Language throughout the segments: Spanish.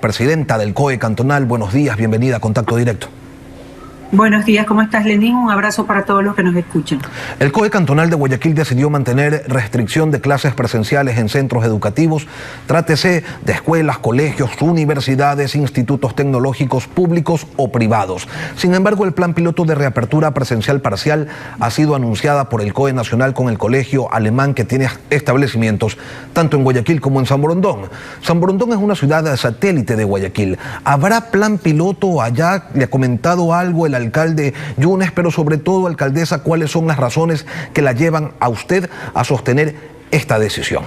Presidenta del COE cantonal, buenos días, bienvenida a Contacto Directo. Buenos días, ¿cómo estás, Lenín? Un abrazo para todos los que nos escuchan. El COE cantonal de Guayaquil decidió mantener restricción de clases presenciales en centros educativos, trátese de escuelas, colegios, universidades, institutos tecnológicos públicos o privados. Sin embargo, el plan piloto de reapertura presencial parcial ha sido anunciada por el COE nacional con el colegio alemán que tiene establecimientos tanto en Guayaquil como en San Borondón. San Borondón es una ciudad satélite de Guayaquil. ¿Habrá plan piloto allá? ¿Le ha comentado algo el alcalde Yunes, pero sobre todo, alcaldesa, cuáles son las razones que la llevan a usted a sostener esta decisión?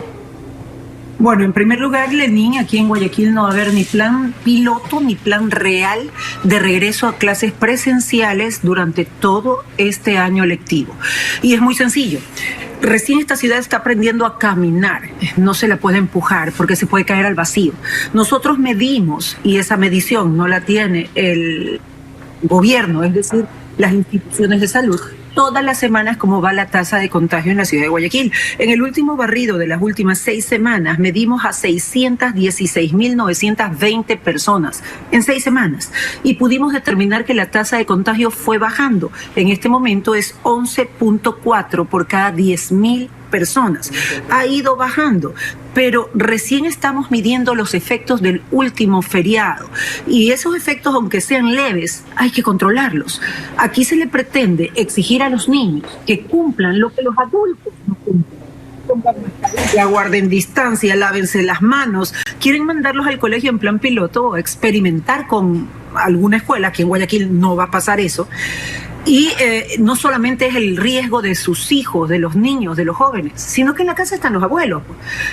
Bueno, en primer lugar, Lenín, aquí en Guayaquil no va a haber ni plan piloto ni plan real de regreso a clases presenciales durante todo este año lectivo. Y es muy sencillo. Recién esta ciudad está aprendiendo a caminar, no se la puede empujar porque se puede caer al vacío. Nosotros medimos, y esa medición no la tiene el gobierno, es decir, las instituciones de salud, todas las semanas cómo va la tasa de contagio en la ciudad de Guayaquil. En el último barrido de las últimas 6 semanas medimos a 616.920 personas en 6 semanas y pudimos determinar que la tasa de contagio fue bajando. En este momento es 11.4 por cada 10.000 personas. Ha ido bajando, pero recién estamos midiendo los efectos del último feriado. Y esos efectos, aunque sean leves, hay que controlarlos. Aquí se le pretende exigir a los niños que cumplan lo que los adultos no cumplen. Pongan mascarilla, guarden distancia, lávense las manos. Quieren mandarlos al colegio en plan piloto o experimentar con alguna escuela. Aquí en Guayaquil no va a pasar eso. Y no solamente es el riesgo de sus hijos, de los niños, de los jóvenes, sino que en la casa están los abuelos.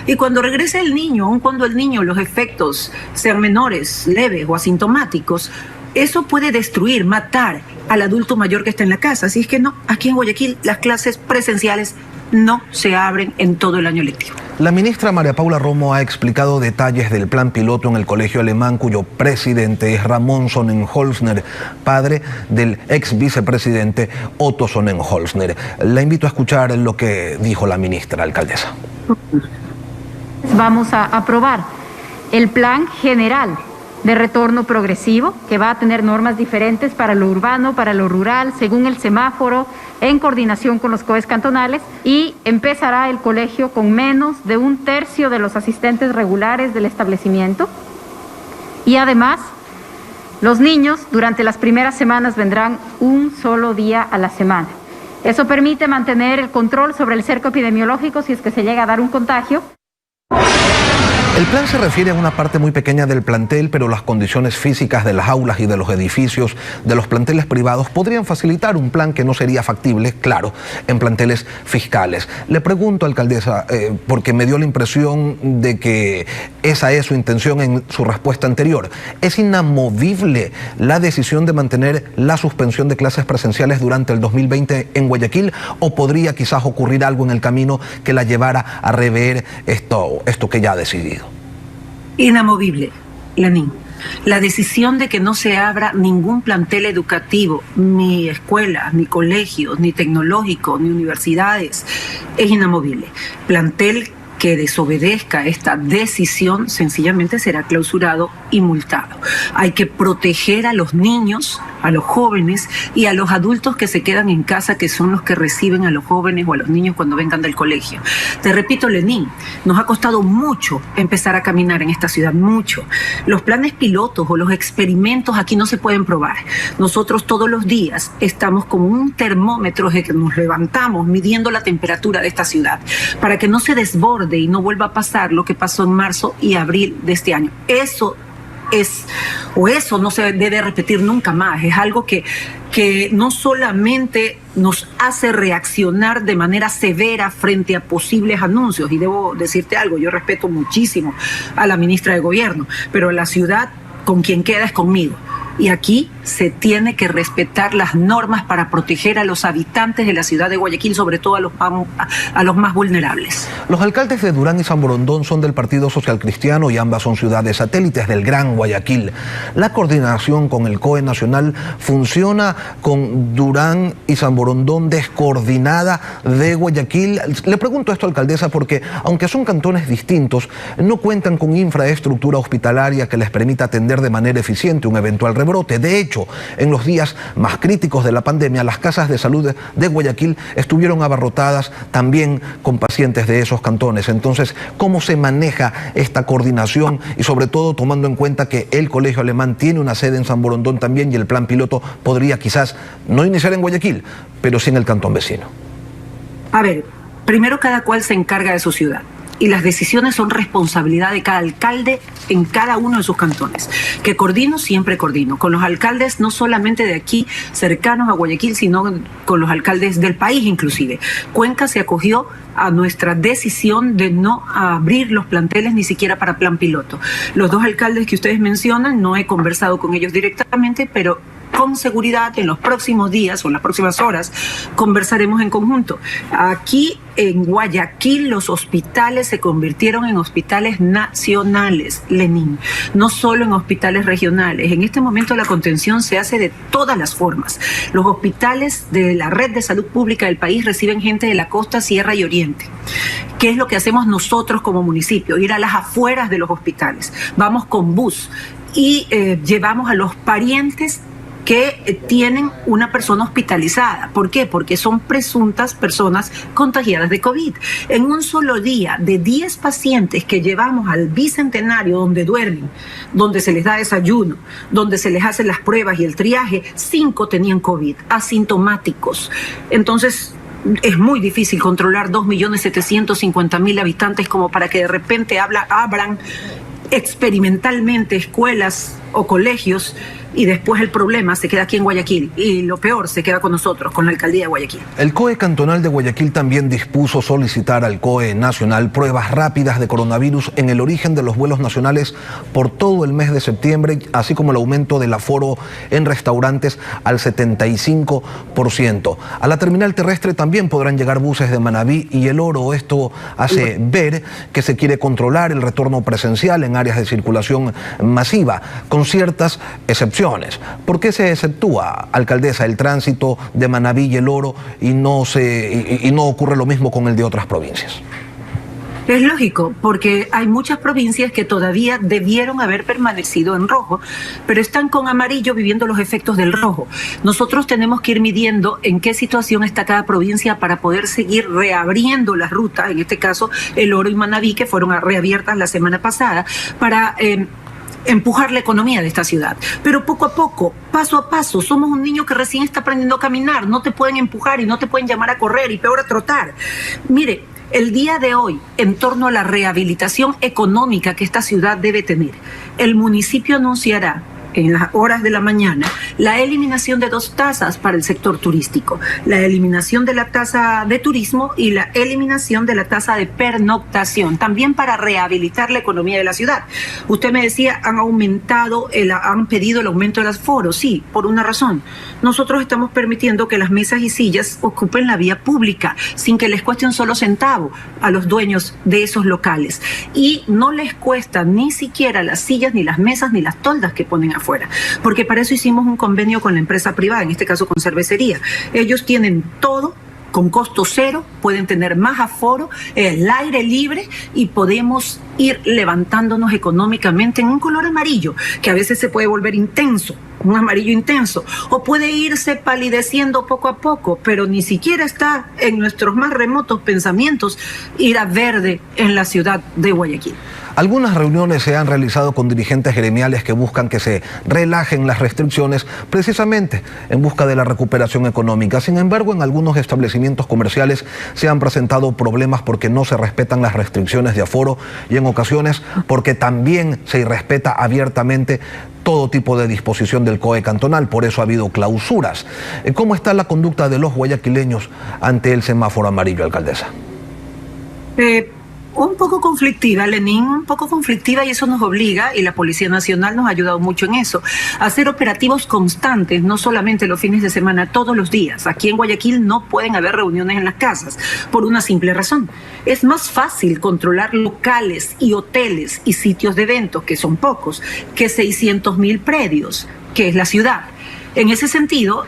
Y cuando regrese el niño, aun cuando el niño los efectos sean menores, leves o asintomáticos, eso puede destruir, matar al adulto mayor que está en la casa. Así es que no, aquí en Guayaquil las clases presenciales no se abren en todo el año lectivo. La ministra María Paula Romo ha explicado detalles del plan piloto en el colegio alemán, cuyo presidente es Ramón Sonnenholzner, padre del ex vicepresidente Otto Sonnenholzner. La invito a escuchar lo que dijo la ministra, alcaldesa. Vamos a aprobar el plan general de retorno progresivo, que va a tener normas diferentes para lo urbano, para lo rural, según el semáforo, en coordinación con los COEs cantonales, y empezará el colegio con menos de 1/3 de los asistentes regulares del establecimiento. Y además, los niños durante las primeras semanas vendrán un solo día a la semana. Eso permite mantener el control sobre el cerco epidemiológico si es que se llega a dar un contagio. El plan se refiere a una parte muy pequeña del plantel, pero las condiciones físicas de las aulas y de los edificios de los planteles privados podrían facilitar un plan que no sería factible, claro, en planteles fiscales. Le pregunto, alcaldesa, porque me dio la impresión de que esa es su intención en su respuesta anterior. ¿Es inamovible la decisión de mantener la suspensión de clases presenciales durante el 2020 en Guayaquil, o podría quizás ocurrir algo en el camino que la llevara a rever esto que ya ha decidido? Inamovible, Lenín. La decisión de que no se abra ningún plantel educativo, ni escuelas, ni colegios, ni tecnológicos, ni universidades, es inamovible. Plantel que desobedezca esta decisión sencillamente será clausurado y multado. Hay que proteger a los niños, a los jóvenes y a los adultos que se quedan en casa, que son los que reciben a los jóvenes o a los niños cuando vengan del colegio. Te repito, Lenín, nos ha costado mucho empezar a caminar en esta ciudad, mucho. Los planes pilotos o los experimentos aquí no se pueden probar. Nosotros todos los días estamos como un termómetro de que nos levantamos midiendo la temperatura de esta ciudad para que no se desborde y no vuelva a pasar lo que pasó en marzo y abril de este año. Eso no se debe repetir nunca más. Es algo que no solamente nos hace reaccionar de manera severa frente a posibles anuncios, y debo decirte algo, yo respeto muchísimo a la ministra de Gobierno, pero la ciudad con quien queda es conmigo. Y aquí se tiene que respetar las normas para proteger a los habitantes de la ciudad de Guayaquil, sobre todo a los más vulnerables. Los alcaldes de Durán y San Borondón son del Partido Social Cristiano y ambas son ciudades satélites del Gran Guayaquil. La coordinación con el COE nacional funciona con Durán y San Borondón descoordinada de Guayaquil. Le pregunto esto, alcaldesa, porque aunque son cantones distintos, no cuentan con infraestructura hospitalaria que les permita atender de manera eficiente un eventual rebrote. De hecho, en los días más críticos de la pandemia, las casas de salud de Guayaquil estuvieron abarrotadas también con pacientes de esos cantones. Entonces, ¿cómo se maneja esta coordinación? Y sobre todo tomando en cuenta que el Colegio Alemán tiene una sede en San Borondón también y el plan piloto podría quizás no iniciar en Guayaquil, pero sí en el cantón vecino. A ver, primero cada cual se encarga de su ciudad. Y las decisiones son responsabilidad de cada alcalde en cada uno de sus cantones. Que coordino, siempre coordino. Con los alcaldes no solamente de aquí, cercanos a Guayaquil, sino con los alcaldes del país inclusive. Cuenca se acogió a nuestra decisión de no abrir los planteles ni siquiera para plan piloto. Los dos alcaldes que ustedes mencionan, no he conversado con ellos directamente, pero con seguridad en los próximos días o en las próximas horas conversaremos en conjunto. Aquí en Guayaquil los hospitales se convirtieron en hospitales nacionales, Lenín, no solo en hospitales regionales. En este momento la contención se hace de todas las formas. Los hospitales de la red de salud pública del país reciben gente de la costa, sierra y oriente. ¿Qué es lo que hacemos nosotros como municipio? Ir a las afueras de los hospitales. Vamos con bus y llevamos a los parientes que tienen una persona hospitalizada. ¿Por qué? Porque son presuntas personas contagiadas de COVID. En un solo día, de 10 pacientes que llevamos al Bicentenario, donde duermen, donde se les da desayuno, donde se les hacen las pruebas y el triaje, 5 tenían COVID, asintomáticos. Entonces, es muy difícil controlar 2.750.000 habitantes como para que de repente abran experimentalmente escuelas o colegios y después el problema se queda aquí en Guayaquil y lo peor se queda con nosotros, con la alcaldía de Guayaquil. El COE cantonal de Guayaquil también dispuso solicitar al COE nacional pruebas rápidas de coronavirus en el origen de los vuelos nacionales por todo el mes de septiembre, así como el aumento del aforo en restaurantes al 75%. A la terminal terrestre también podrán llegar buses de Manabí y El Oro. Esto hace ver que se quiere controlar el retorno presencial en áreas de circulación masiva, con ciertas excepciones. ¿Por qué se exceptúa, alcaldesa, el tránsito de Manabí y El Oro y no ocurre lo mismo con el de otras provincias? Es lógico, porque hay muchas provincias que todavía debieron haber permanecido en rojo, pero están con amarillo viviendo los efectos del rojo. Nosotros tenemos que ir midiendo en qué situación está cada provincia para poder seguir reabriendo las rutas, en este caso El Oro y Manabí, que fueron reabiertas la semana pasada, para empujar la economía de esta ciudad. Pero poco a poco, paso a paso, somos un niño que recién está aprendiendo a caminar, no te pueden empujar y no te pueden llamar a correr y peor a trotar. Mire, el día de hoy, en torno a la rehabilitación económica que esta ciudad debe tener, el municipio anunciará en las horas de la mañana la eliminación de 2 tasas para el sector turístico, la eliminación de la tasa de turismo y la eliminación de la tasa de pernoctación, también para rehabilitar la economía de la ciudad. Usted me decía, han pedido el aumento del aforo. Sí, por una razón. Nosotros estamos permitiendo que las mesas y sillas ocupen la vía pública sin que les cueste un solo centavo a los dueños de esos locales. Y no les cuesta ni siquiera las sillas, ni las mesas, ni las toldas que ponen afuera, porque para eso hicimos un convenio con la empresa privada, en este caso con Cervecería. Ellos tienen todo con costo cero, pueden tener más aforo, el aire libre y podemos ir levantándonos económicamente en un color amarillo, que a veces se puede volver intenso, un amarillo intenso, o puede irse palideciendo poco a poco, pero ni siquiera está en nuestros más remotos pensamientos ir a verde en la ciudad de Guayaquil. Algunas reuniones se han realizado con dirigentes gremiales que buscan que se relajen las restricciones precisamente en busca de la recuperación económica. Sin embargo, en algunos establecimientos comerciales se han presentado problemas porque no se respetan las restricciones de aforo y en ocasiones porque también se irrespeta abiertamente todo tipo de disposición del COE cantonal. Por eso ha habido clausuras. ¿Cómo está la conducta de los guayaquileños ante el semáforo amarillo, alcaldesa? Un poco conflictiva, Lenín, un poco conflictiva, y eso nos obliga, y la Policía Nacional nos ha ayudado mucho en eso, a hacer operativos constantes, no solamente los fines de semana, todos los días. Aquí en Guayaquil no pueden haber reuniones en las casas, por una simple razón. Es más fácil controlar locales y hoteles y sitios de eventos, que son pocos, que 600.000 predios, que es la ciudad. En ese sentido,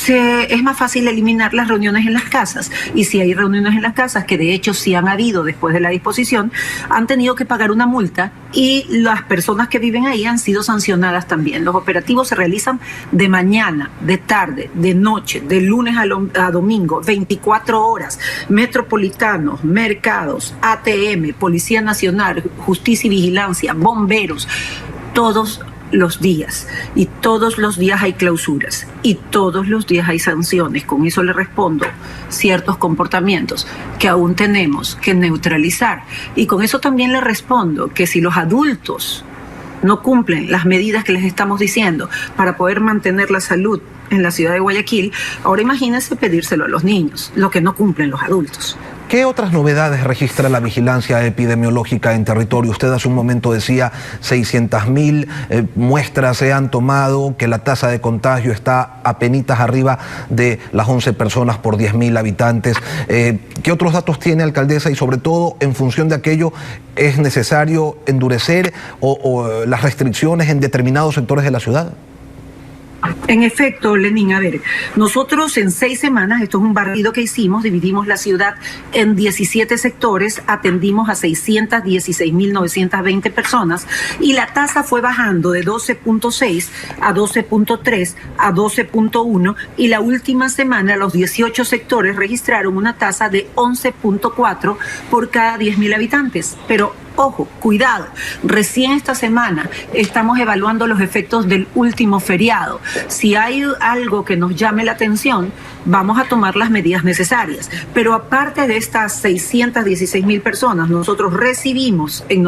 es más fácil eliminar las reuniones en las casas, y si hay reuniones en las casas, que de hecho sí han habido después de la disposición, han tenido que pagar una multa y las personas que viven ahí han sido sancionadas también. Los operativos se realizan de mañana, de tarde, de noche, de lunes a domingo, 24 horas, metropolitanos, mercados, ATM, Policía Nacional, Justicia y Vigilancia, bomberos, todos los días, y todos los días hay clausuras y todos los días hay sanciones. Con eso le respondo ciertos comportamientos que aún tenemos que neutralizar, y con eso también le respondo que si los adultos no cumplen las medidas que les estamos diciendo para poder mantener la salud en la ciudad de Guayaquil, ahora imagínense pedírselo a los niños, lo que no cumplen los adultos. ¿Qué otras novedades registra la vigilancia epidemiológica en territorio? Usted hace un momento decía 600.000 muestras se han tomado, que la tasa de contagio está apenitas arriba de las 11 personas por 10.000 habitantes. ¿Qué otros datos tiene, alcaldesa? Y sobre todo, en función de aquello, ¿es necesario endurecer o las restricciones en determinados sectores de la ciudad? En efecto, Lenín, a ver, nosotros en 6 semanas, esto es un barrido que hicimos, dividimos la ciudad en 17 sectores, atendimos a 616.920 personas, y la tasa fue bajando de 12.6 a 12.3 a 12.1, y la última semana los 18 sectores registraron una tasa de 11.4 por cada 10.000 habitantes. Pero ojo, cuidado, recién esta semana estamos evaluando los efectos del último feriado. Si hay algo que nos llame la atención, vamos a tomar las medidas necesarias. Pero aparte de estas 616.000 personas, nosotros recibimos en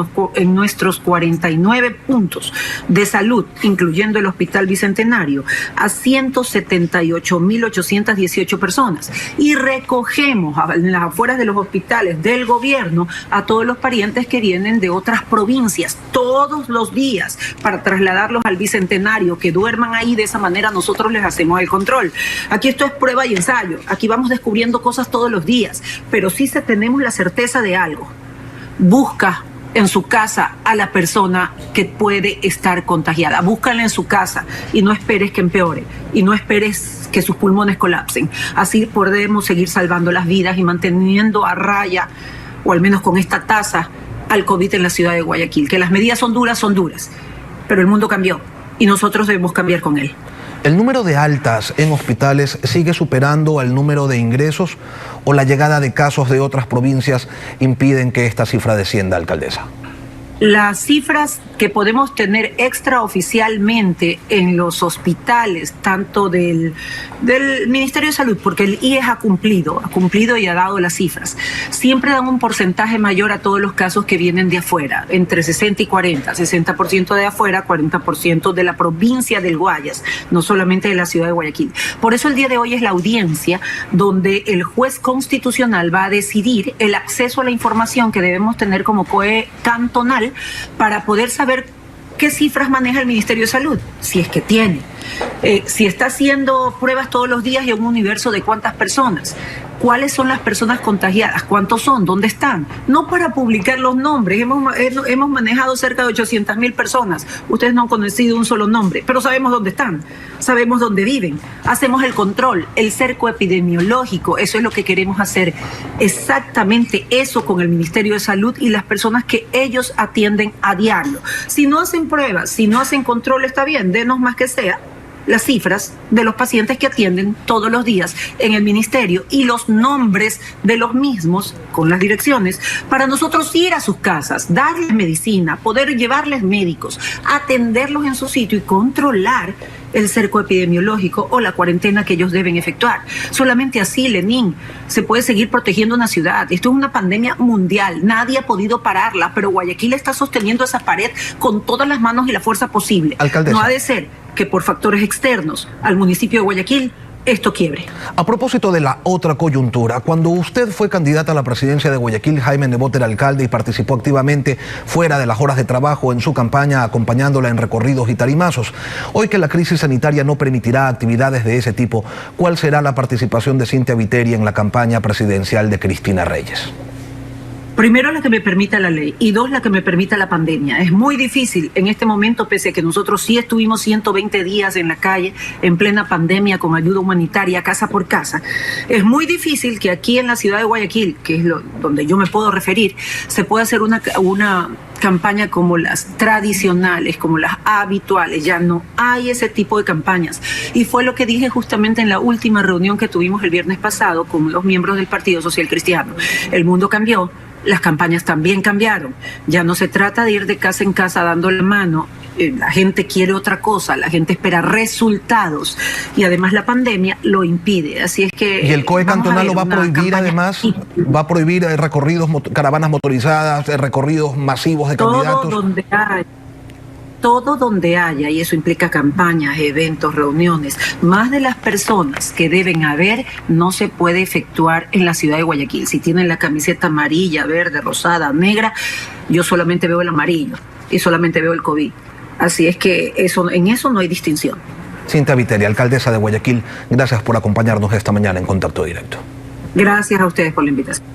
nuestros 49 puntos de salud, incluyendo el Hospital Bicentenario, a 178.818 personas. Y recogemos en las afueras de los hospitales del gobierno a todos los parientes que vienen de otras provincias todos los días para trasladarlos al Bicentenario, que duerman ahí. De esa manera nosotros les hacemos el control. Aquí esto es prueba y ensayo, aquí vamos descubriendo cosas todos los días, pero sí tenemos la certeza de algo: busca en su casa a la persona que puede estar contagiada, búscala en su casa y no esperes que empeore, y no esperes que sus pulmones colapsen. Así podemos seguir salvando las vidas y manteniendo a raya, o al menos con esta tasa, al COVID en la ciudad de Guayaquil. Que las medidas son duras, pero el mundo cambió y nosotros debemos cambiar con él. ¿El número de altas en hospitales sigue superando al número de ingresos, o la llegada de casos de otras provincias impiden que esta cifra descienda, alcaldesa? Las cifras que podemos tener extraoficialmente en los hospitales, tanto del Ministerio de Salud, porque el IES ha cumplido y ha dado las cifras, siempre dan un porcentaje mayor a todos los casos que vienen de afuera, entre 60 y 40, 60% de afuera, 40% de la provincia del Guayas, no solamente de la ciudad de Guayaquil. Por eso el día de hoy es la audiencia donde el juez constitucional va a decidir el acceso a la información que debemos tener como COE cantonal, para poder saber qué cifras maneja el Ministerio de Salud, si es que tiene, si está haciendo pruebas todos los días y un universo de cuántas personas, cuáles son las personas contagiadas, cuántos son, dónde están. No para publicar los nombres, hemos manejado cerca de 800.000 personas, ustedes no han conocido un solo nombre, pero sabemos dónde están, sabemos dónde viven, hacemos el control, el cerco epidemiológico. Eso es lo que queremos hacer, exactamente eso con el Ministerio de Salud y las personas que ellos atienden a diario. Si no hacen pruebas, si no hacen control, está bien, denos más que sea las cifras de los pacientes que atienden todos los días en el ministerio y los nombres de los mismos con las direcciones, para nosotros ir a sus casas, darles medicina, poder llevarles médicos, atenderlos en su sitio y controlar el cerco epidemiológico o la cuarentena que ellos deben efectuar. Solamente así, Lenín, se puede seguir protegiendo una ciudad. Esto es una pandemia mundial, nadie ha podido pararla, pero Guayaquil está sosteniendo esa pared con todas las manos y la fuerza posible. Alcaldesa. No ha de ser que por factores externos al municipio de Guayaquil esto quiebre. A propósito de la otra coyuntura, cuando usted fue candidata a la presidencia de Guayaquil, Jaime Nebot era alcalde y participó activamente fuera de las horas de trabajo en su campaña, acompañándola en recorridos y tarimazos. Hoy que la crisis sanitaria no permitirá actividades de ese tipo, ¿cuál será la participación de Cynthia Viteri en la campaña presidencial de Cristina Reyes? Primero, la que me permita la ley, y dos, la que me permita la pandemia. Es muy difícil en este momento, pese a que nosotros sí estuvimos 120 días en la calle, en plena pandemia, con ayuda humanitaria, casa por casa. Es muy difícil que aquí en la ciudad de Guayaquil, que es donde yo me puedo referir, se pueda hacer una campaña como las tradicionales, como las habituales. Ya no hay ese tipo de campañas. Y fue lo que dije justamente en la última reunión que tuvimos el viernes pasado con los miembros del Partido Social Cristiano. El mundo cambió. Las campañas también cambiaron. Ya no se trata de ir de casa en casa dando la mano. La gente quiere otra cosa, la gente espera resultados y además la pandemia lo impide. Así es que... ¿Y el COE cantonal lo va a prohibir además? ¿Va a prohibir recorridos, caravanas motorizadas, recorridos masivos de candidatos? Todo donde haya, y eso implica campañas, eventos, reuniones, más de las personas que deben haber, no se puede efectuar en la ciudad de Guayaquil. Si tienen la camiseta amarilla, verde, rosada, negra, yo solamente veo el amarillo y solamente veo el COVID. Así es que en eso no hay distinción. Cynthia Viteri, alcaldesa de Guayaquil, gracias por acompañarnos esta mañana en Contacto Directo. Gracias a ustedes por la invitación.